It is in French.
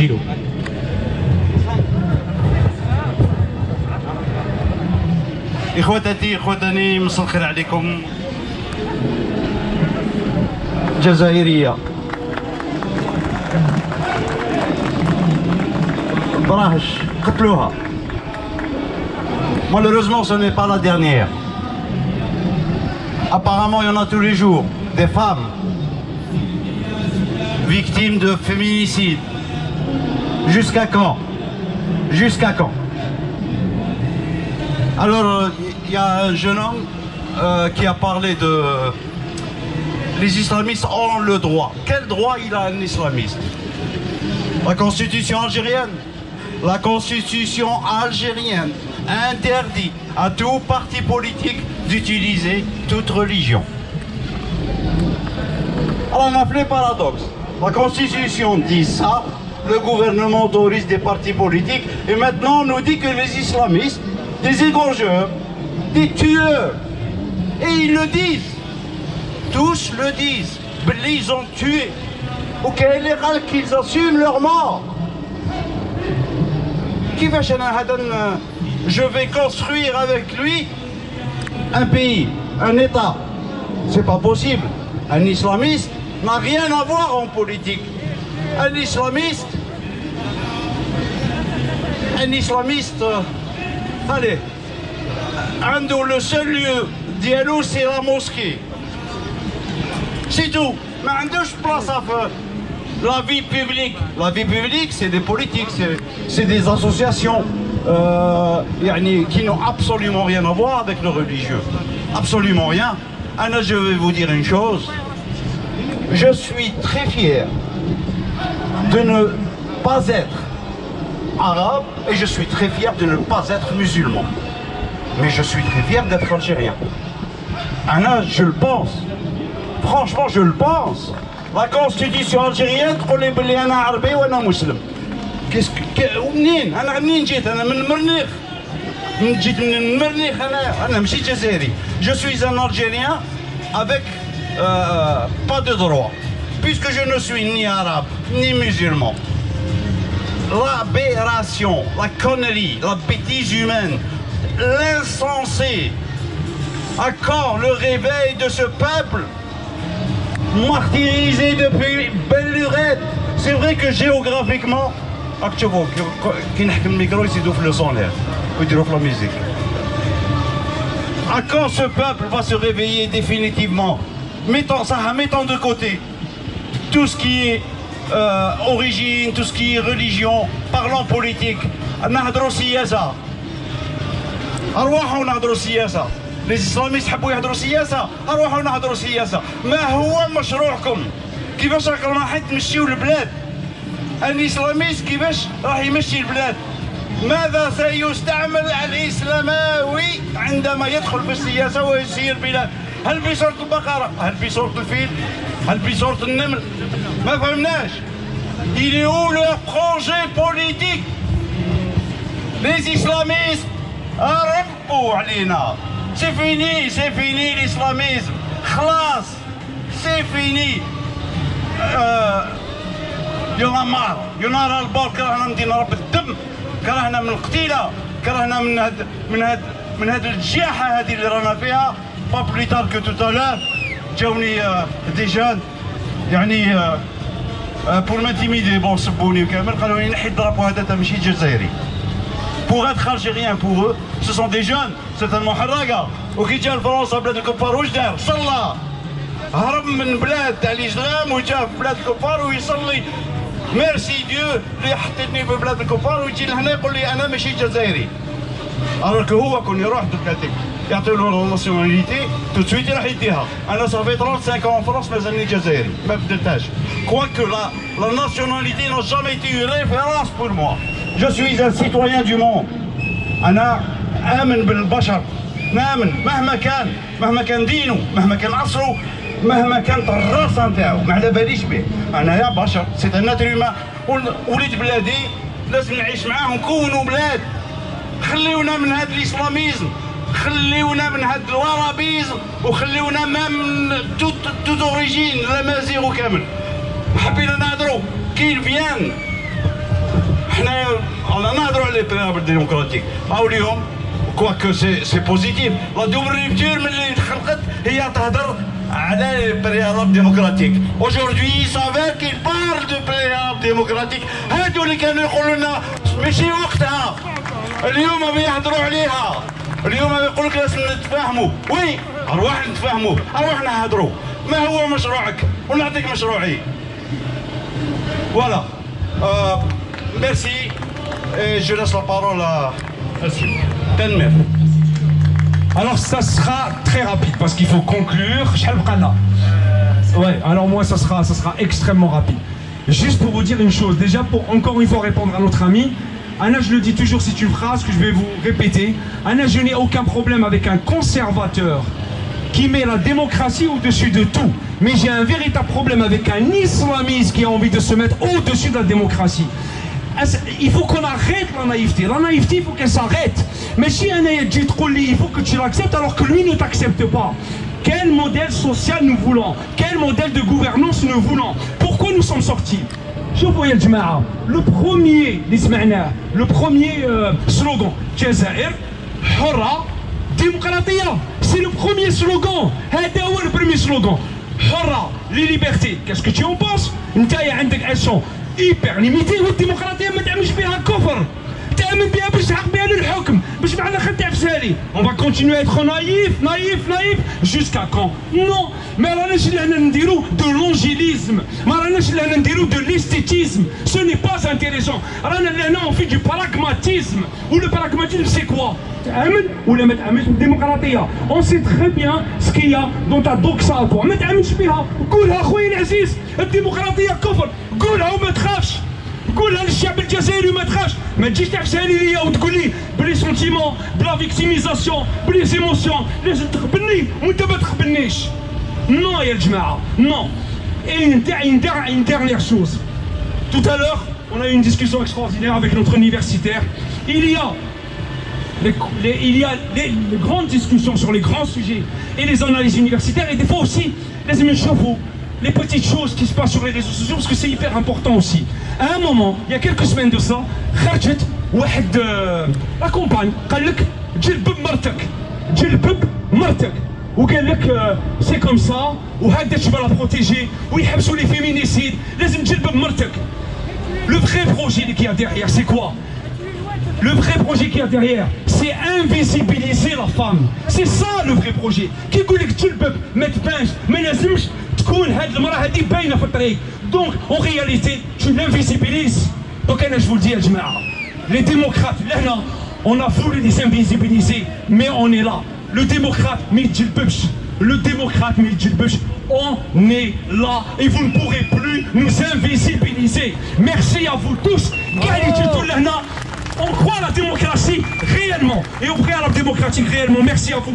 نجيلو. إخوتي إخوتني مساء الخير عليكم. جزائرية براهش قتلوها. Malheureusement, ce n'est pas la dernière. Apparemment, il y en a tous les jours. Des femmes victimes de féminicide. Jusqu'à quand? Jusqu'à quand? Alors, il y a un jeune homme qui a parlé de... Les islamistes ont le droit. Quel droit il a un islamiste? La constitution algérienne. La constitution algérienne interdit à tout parti politique d'utiliser toute religion. On a fait paradoxe. La constitution dit ça, le gouvernement autorise des partis politiques, et maintenant on nous dit que les islamistes, des égorgeurs, des tueurs, et ils le disent, tous le disent, ils ont tué, ou qu'ils assument leur mort. Je vais construire avec lui un pays, un État. C'est pas possible. Un islamiste n'a rien à voir en politique. Un islamiste, allez, le seul lieu dialogue c'est la mosquée. C'est tout. Mais عندوش place à faire. La vie publique. La vie publique, c'est des politiques, c'est des associations qui n'ont absolument rien à voir avec le religieux. Absolument rien. Alors je vais vous dire une chose. Je suis très fier de ne pas être arabe et je suis très fier de ne pas être musulman. Mais je suis très fier d'être algérien. Alors je le pense. Franchement, je le pense. La constitution algérienne تقول لي بلي انا عربي وانا مسلم. منين؟ انا منين جيت؟ انا من المرنيخ. جيت من المرنيخ انا ماشي جزائري. Je suis un Algérien avec pas de droit, puisque je ne suis ni arabe ni musulman. L'aberration, la connerie, la bêtise humaine, l'insensé. À quand le réveil de ce peuple martyrisé depuis belle lurette? C'est vrai que géographiquement, à quand ce peuple va se réveiller définitivement, mettant de côté tout ce qui est origine, tout ce qui est religion, parlant politique. Les islamistes يحبوا يهضروا سياسة، أروحوا نهضروا سياسة. ما هو مشروعكم؟ كيفاش راح تمشيوا البلاد؟ الإسلاميست كيفاش راح يمشي البلاد؟ ماذا سيستعمل الإسلاماوي عندما يدخل في السياسة ويسير البلاد؟ هل بصورة البقرة؟ هل بصورة الفيل؟ هل بصورة النمل؟ ما فهمناش. Il est où leur projet politique? Les islamistes ربوا علينا. C'est fini l'islamisme. خلاص, c'est fini. يلا مار، يلا راه البال. كرهنا من نربط الدم، كرهنا من القتيلة، كرهنا من هاد الجياحة هذه اللي رانا فيها. با بلي تار كو تو تالور جاوني دي جون يعني بور مانتيميدي بون سبوني وكامل، قالوا لي نحي الدرابو هذا تا ماشي جزائري. Pour être algérien pour eux, ce sont des jeunes, certainement حراقة. وكي جا لفرنسا بلاد الكفار واش دار؟ صلى. هرب من بلاد تاع الإسلام وجا في بلاد الكفار ويصلي. ميرسي ديو اللي حطيتني في بلاد الكفار ويجي لهنا يقول لي أنا ماشي جزائري. alors que هو كون يروح دوكاتيك يعطيو له الناسيوناليتي تو سويت راح يديها. أنا صافي 35 ans en France مازالني جزائري ما بدلتهاش. Quoique la nationalité n'a jamais été une référence pour moi. Je suis un citoyen du monde. أنا آمن بالبشر. نامن مهما كان دينه، مهما كان عصره، مهما كانت الراسة نتاعو، ما على باليش به. أنا يا بشر، سي ان اتر هيومان. وليد بلادي لازم نعيش معاهم، نكونوا بلاد. خليونا من هذا الإسلاميزم، خليونا من هذا الوهابيزم، وخليونا من توت اوريجين الأمازيغ وكامل. حبينا نهضروا كي فيان لي بريرابل ديمقراطيك. او اليوم كواكو سي بوزيتيف لا دوبل ريبتور ملي تخلقت هي تهضر على لي بريرابل ديمقراطيك. اوجوردي سافير كي بارل دو بريرابل ديمقراطيك. هادو اللي كانوا يقولوا لنا ماشي وقتها، اليوم بيهضروا عليها، اليوم يقول لك لازم نتفاهموا. وي اروح نتفاهموا، اروح نهضروا. ما هو مشروعك ونعطيك مشروعي. فوالا ميرسي. Je laisse la parole à Tanmer. Alors ça sera très rapide parce qu'il faut conclure. Ouais, alors moi ça sera extrêmement rapide. Juste pour vous dire une chose, déjà pour encore une fois répondre à notre ami, Anna, je le dis toujours, c'est une phrase que je vais vous répéter. Anna, je n'ai aucun problème avec un conservateur qui met la démocratie au-dessus de tout. Mais j'ai un véritable problème avec un islamiste qui a envie de se mettre au-dessus de la démocratie. Il faut qu'on arrête la naïveté. La naïveté, il faut qu'elle s'arrête. Mais si un il faut que tu l'acceptes alors que lui ne t'accepte pas. Quel modèle social nous voulons? Quel modèle de gouvernance nous voulons? Pourquoi nous sommes sortis? شوفوا يا جماعة، le premier اللي سمعناه، le premier slogan جزائر حرة démocratie. C'est le premier slogan. هذا هو le premier slogan. حرة les libertés. Qu'est-ce que tu en penses؟ نتايا عندك elles sont hyper limitées والديمقراطية ما تعملش بها كفر. تأمن بها باش تحق بها للحكم، باش معنا خد عفسالي. On va continuer à être naïf jusqu'à quand? Non. ما راناش اللي هنا نديرو دو لونجيليزم، ما راناش اللي هنا نديرو دو ليستيتيزم. Ce n'est pas intéressant. رانا اللي هنا on fait du pragmatisme. Ou le pragmatisme c'est quoi؟ تأمن ولا ما تأمنش بالديمقراطية. On sait très bien ce qu'il y a dans ta doxa à toi. ما تأمنش بها، قولها خويا العزيز، الديمقراطية كفر، قولها وما تخافش. قولها للشعب الجزائري وما تخافش. ما تجيش تعفسالي ليا وتقول لي بلي سونتيمون بلا فيكتيميزاسيون بلي زيموسيون لازم تقبلني وانت ما تقبلنيش. Non, يا جماعة, non. Et une dernière chose. Tout à l'heure, on a eu une discussion extraordinaire avec notre universitaire. Il y a les grandes discussions sur les grands sujets et les analyses universitaires, et des fois aussi les petites choses qui se passent sur les réseaux sociaux, parce que c'est hyper important aussi. À un moment, il y a quelques semaines de ça, خرجت واحد la compagne قال لك جلبب مرتك وقال لك سي كوم سا وهكذا تجب لا بروتيجي ويحبسوا لي فيمينيسيد لازم تجلبب مرتك. Le vrai projet qu'il y a derrière, c'est quoi? Le vrai projet qu'il y a derrière, c'est invisibiliser la femme. C'est ça le vrai projet. كي يقول لك تجلبب ما تبانش ما لازمش تكون هاد المرأة هادي باينة في الطريق. Donc en réalité, tu l'invisibilises. Donc أنا je vous le dis يا جماعة, les démocrates لهنا on a voulu les invisibiliser, mais on est là. Le démocrate ما يتجلببش. Le démocrate ما يتجلببش. On est là et vous ne pourrez plus nous invisibiliser. Merci à vous tous. On croit à la démocratie réellement et on croit à la démocratie réellement. Merci à vous.